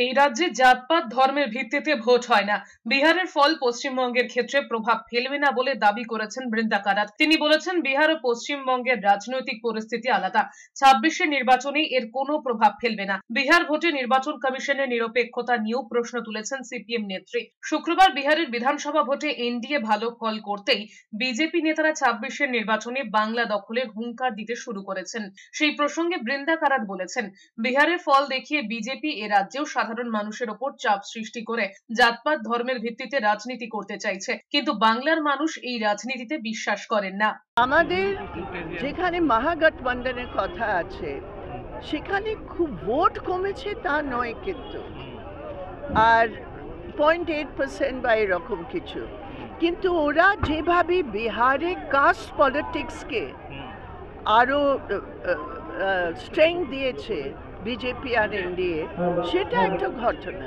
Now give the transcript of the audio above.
এই রাজ্যে জাতপাত ধর্মের ভিত্তিতে ভোট হয় না। বিহারের ফল পশ্চিমবঙ্গের ক্ষেত্রে প্রভাব ফেলবে না বলে দাবি করেছেন বৃন্দা কারাত। তিনি বলেছেন, বিহার ও পশ্চিমবঙ্গের রাজনৈতিক পরিস্থিতি আলাদা। 26-এর নির্বাচনে এর কোনো প্রভাব ফেলবে না। বিহার ভোটে নির্বাচন কমিশনের নিরপেক্ষতা নিয়েও প্রশ্ন তুলেছেন সিপিএম নেত্রী। শুক্রবার বিহারের বিধানসভা ভোটে এনডিএ ভালো ফল করতেই বিজেপি নেতারা 26-এর নির্বাচনে বাংলা দখলের হুঙ্কার দিতে শুরু করেছেন। সেই প্রসঙ্গে বৃন্দা কারাত বলেছেন, বিহারের ফল দেখিয়ে বিজেপি এ রাজ্যেও সাধারণ মানুষের ওপর চাপ সৃষ্টি করে জাতপাত ধর্মের ভিত্তিতে রাজনীতি করতে চাইছে, কিন্তু বাংলার মানুষ এই রাজনীতিতে বিশ্বাস করেন না। আমাদের যেখানে মহাগঠবন্ধনের কথা আছে সেখানে খুব ভোট কমেছে তা নয়, কিন্তু আর 0.8% বা এরকম কিছু, কিন্তু ওরা যেভাবে বিহারে কাস্ট পলিটিক্সকে আরো স্ট্রেংথ দিয়েছে বিজেপি আর এনডিএ, সেটা একটা ঘটনা।